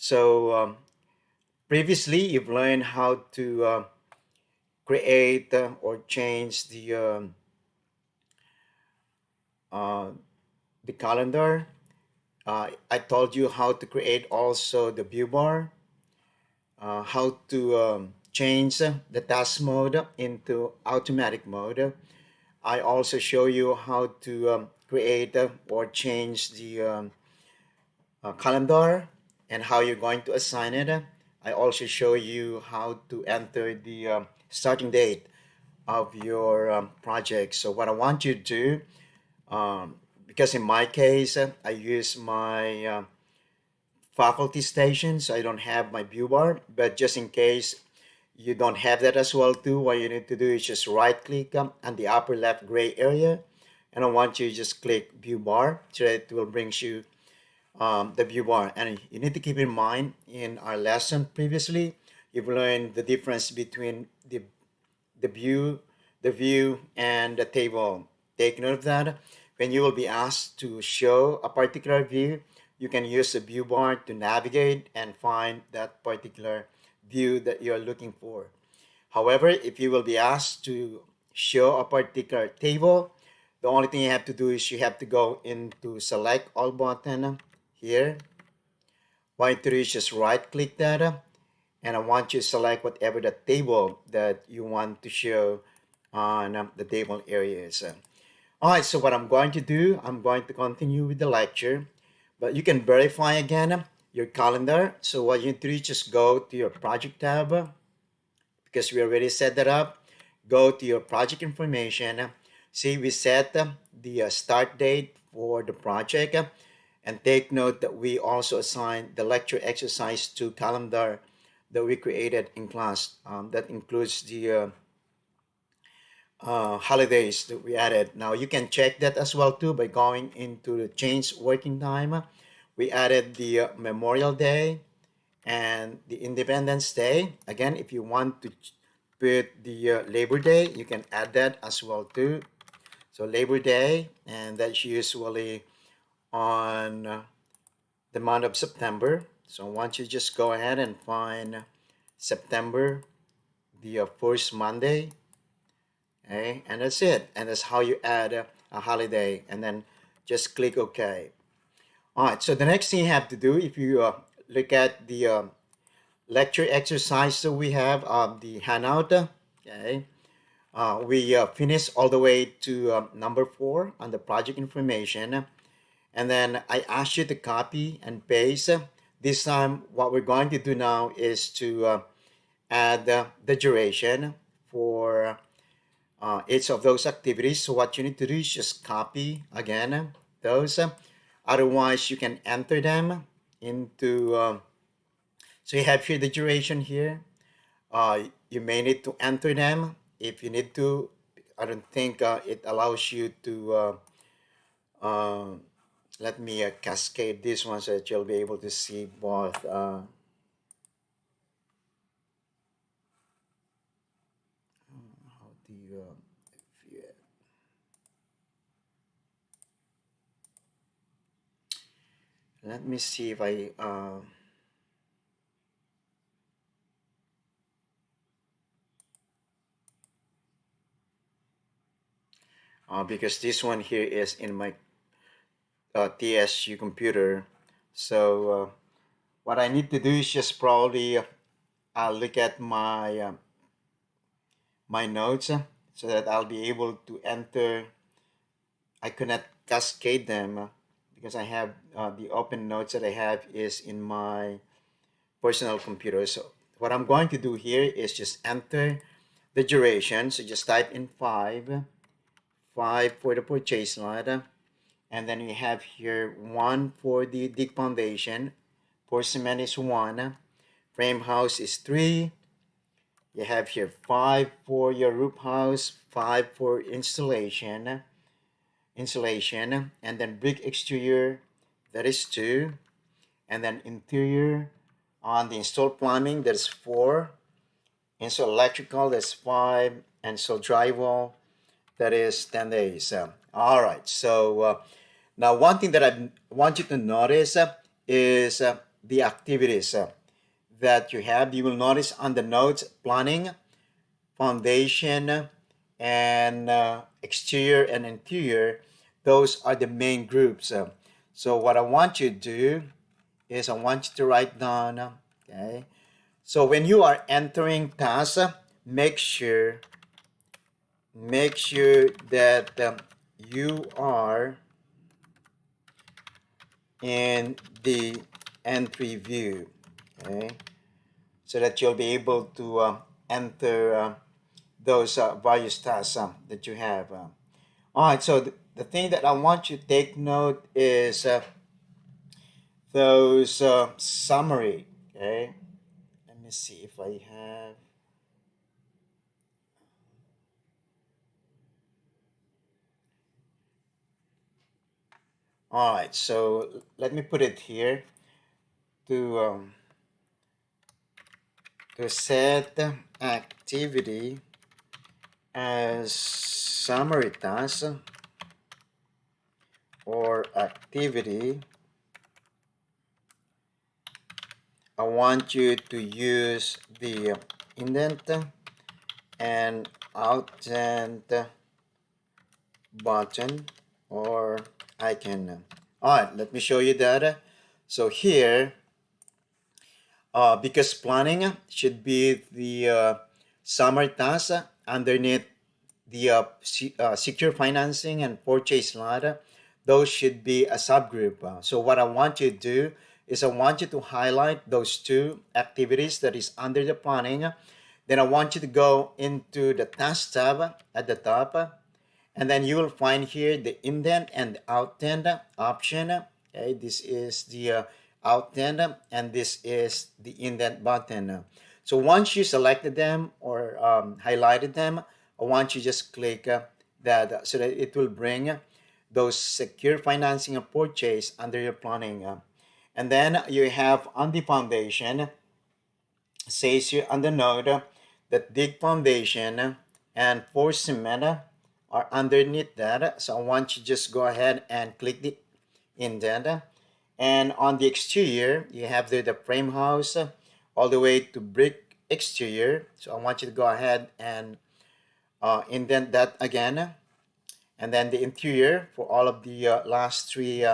So previously, you've learned how to create or change uh, the calendar. I told you how to create also the view bar, how to change the task mode into automatic mode. I also show you how to create or change the calendar and how you're going to assign it. I also show you how to enter the starting date of your project. So what I want you to do, because in my case, I use my faculty station, so I don't have my view bar, but just in case you don't have that as well too, what you need to do is just right click on the upper left gray area, and I want you to just click view bar so that it will bring you the view bar. And you need to keep in mind, in our lesson previously, you've learned the difference between the view, the view, and the table. Take note of that. When you will be asked to show a particular view, you can use the view bar to navigate and find that particular view that you're looking for. However, if you will be asked to show a particular table, the only thing you have to do is you have to go into select all button here. What you do is just right click that, and I want you to select whatever the table that you want to show on the table areas. All right, so what I'm going to do, I'm going to continue with the lecture, but you can verify again your calendar. So what you do is just go to your project tab, because we already set that up. Go to your project information. See, we set the start date for the project, and take note that we also assign the lecture exercise to calendar that we created in class. That includes the holidays that we added. Now you can check that as well too by going into the change working time. We added the Memorial Day and the Independence Day. Again, if you want to put the Labor Day, you can add that as well too. So Labor Day, and that's usually on the month of September. So once you just go ahead and find September, the first Monday, okay, and that's it. And that's how you add a holiday, and then just click OK. All right. So the next thing you have to do, if you look at the lecture exercise that we have, the handout, okay, we finished all the way to number 4 on the project information. And then I asked you to copy and paste. This time, what we're going to do now is to add the duration for each of those activities. So what you need to do is just copy again those. Otherwise, you can enter them into. So you have here the duration here. You may need to enter them if you need to. I don't think it allows you to. Uh, let me cascade this one so that you'll be able to see both. How do you, view it? Let me see if I. Because this one here is in my TSU computer. So what I need to do is just probably look at my notes so that I'll be able to enter. I cannot cascade them because I have the open notes that I have is in my personal computer. So what I'm going to do here is just enter the duration. So just type in 5 for the purchase ladder, and then we have here 1 for the dig foundation. For cement is 1. Frame house is 3. You have here 5 for your roof house, 5 for insulation, and then brick exterior, that is 2, and then interior on the installed plumbing, that's 4, install electrical, that's 5, and so drywall, that is 10 days. All right, so now one thing that I want you to notice is the activities that you have. You will notice on the notes planning, foundation, and exterior and interior. Those are the main groups. So what I want you to do is I want you to write down. Okay. So when you are entering tasks, make sure that you are in the entry view. Okay, so that you'll be able to enter those various tasks that you have. All right, so the thing that I want you to take note is those summary. Okay, let me see if I have. All right, so let me put it here to set activity as summary task or activity. I want you to use the indent and outdent button or icon. All right, let me show you that. So here, because planning should be the summary task underneath the secure financing and purchase ladder, those should be a subgroup. So what I want you to do is I want you to highlight those two activities that is under the planning. Then I want you to go into the task tab at the top, and then you will find here the indent and the outdent option. Okay, this is the outdent and this is the indent button. So once you selected them or highlighted them, I want you just click that so that it will bring those secure financing and purchase under your planning. And then you have on the foundation, says here on the note that dig foundation and pour cement are underneath that. So I want you to just go ahead and click the indent. And on the exterior, you have the frame house all the way to brick exterior. So I want you to go ahead and indent that again. And then the interior for all of the last three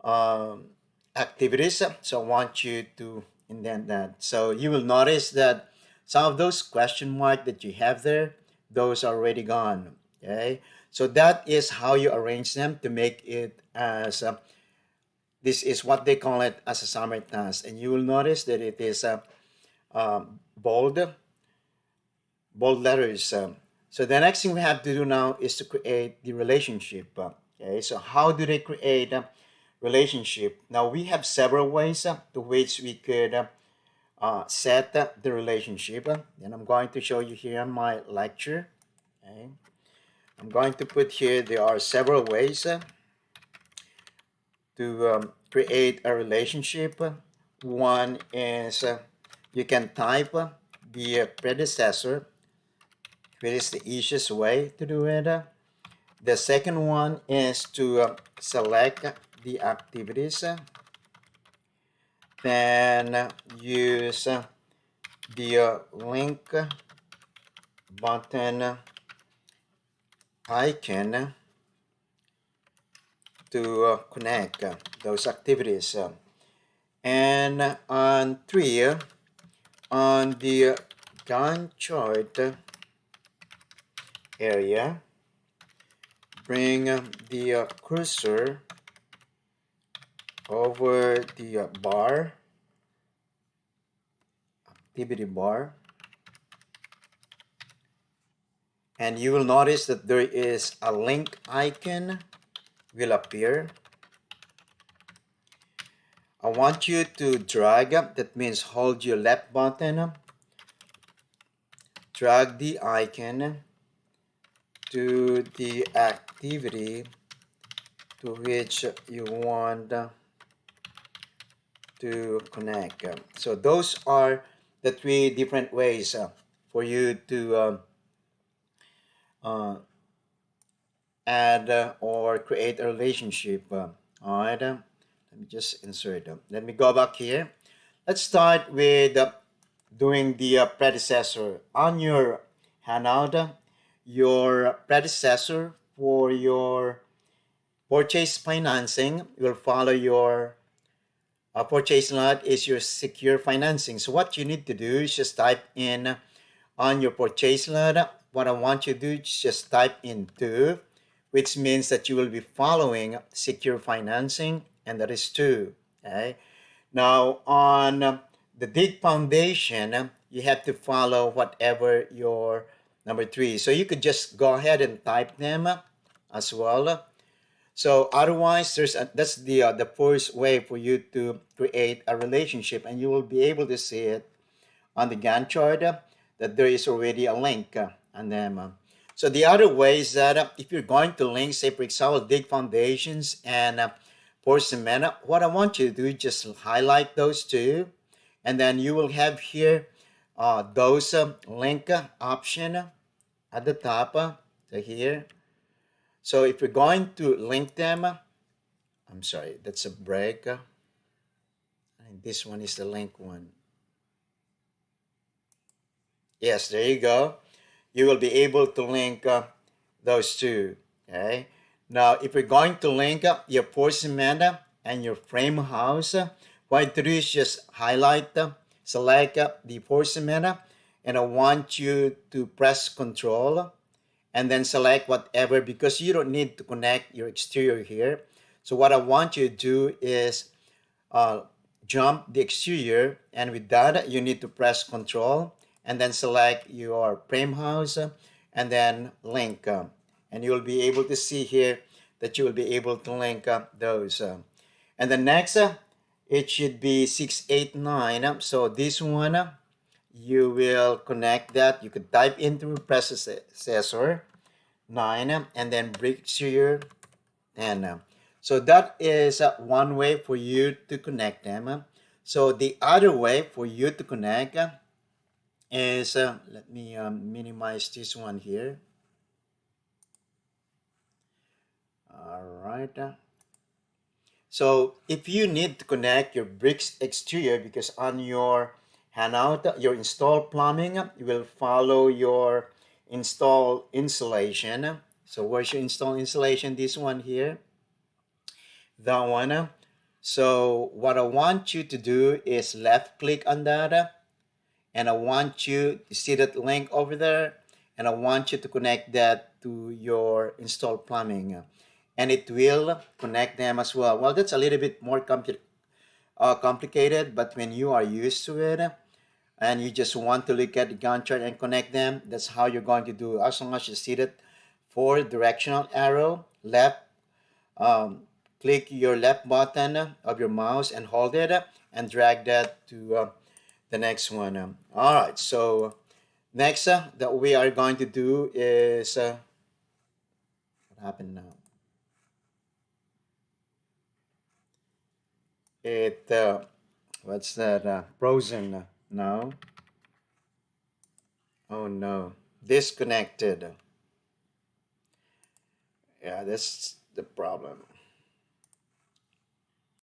um, activities. So I want you to indent that. So you will notice that some of those question mark that you have there, those are already gone. Okay. So that is how you arrange them to make it as this is what they call it as a summary task. And you will notice that it is bold, bold letters. So the next thing we have to do now is to create the relationship. Okay, so how do they create a relationship? Now we have several ways to which we could set the relationship. And I'm going to show you here on my lecture. Okay, I'm going to put here there are several ways to create a relationship. One is you can type the predecessor, which is the easiest way to do it. The second one is to select the activities, then use the link button icon to connect those activities. And on three, on the Gantt chart area, bring the cursor over the bar, activity bar, and you will notice that there is a link icon will appear. I want you to drag, that means hold your left button, drag the icon to the activity to which you want to connect. So those are the three different ways for you to uh, add or create a relationship. All right, let Let me just insert them. Let me go back here. Let's start with doing the predecessor. On your handout, your predecessor for your purchase financing will follow your purchase lot is your secure financing. So what you need to do is just type in on your purchase lot. What I want you to do is just type in 2, which means that you will be following secure financing, and that is 2. Okay. Now on the dig foundation, you have to follow whatever your number 3. So you could just go ahead and type them as well. So otherwise, that's the first way for you to create a relationship, and you will be able to see it on the Gantt chart that there is already a link on them. So the other way is that if you're going to link, say for example, dig foundations and pour cement, what I want you to do is just highlight those two, and then you will have here those link option at the top to here. So if you're going to link them, I'm sorry, that's a break. And this one is the link one. Yes, there you go. You will be able to link those two. Okay. Now, if you're going to link up your porcelain and your frame house, what you do is just highlight, select the porcelain, and I want you to press Control and then select whatever, because you don't need to connect your exterior here. So what I want you to do is uh, jump the exterior, and with that you need to press Control and then select your frame house and then link, and you will be able to see here that you will be able to link those, and the next it should be 689. So this one you will connect that. You could type into processor 9 and then brick exterior 10. So that is one way for you to connect them. So the other way for you to connect is, let me minimize this one here. All right. So if you need to connect your bricks exterior, because on your handout, your install plumbing, you will follow your install insulation. So where's your install insulation? This one here, that one. So what I want you to do is left click on that, and I want you to see that link over there, and I want you to connect that to your install plumbing, and it will connect them as well. Well, that's a little bit more complicated, but when you are used to it and you just want to look at the Gantt chart and connect them, that's how you're going to do it. As long as you see that 4 directional arrow left, um, click your left button of your mouse and hold it and drag that to the next one. All right, so next that we are going to do is what happened now? It what's that? Frozen now. Oh no, disconnected. Yeah, that's the problem.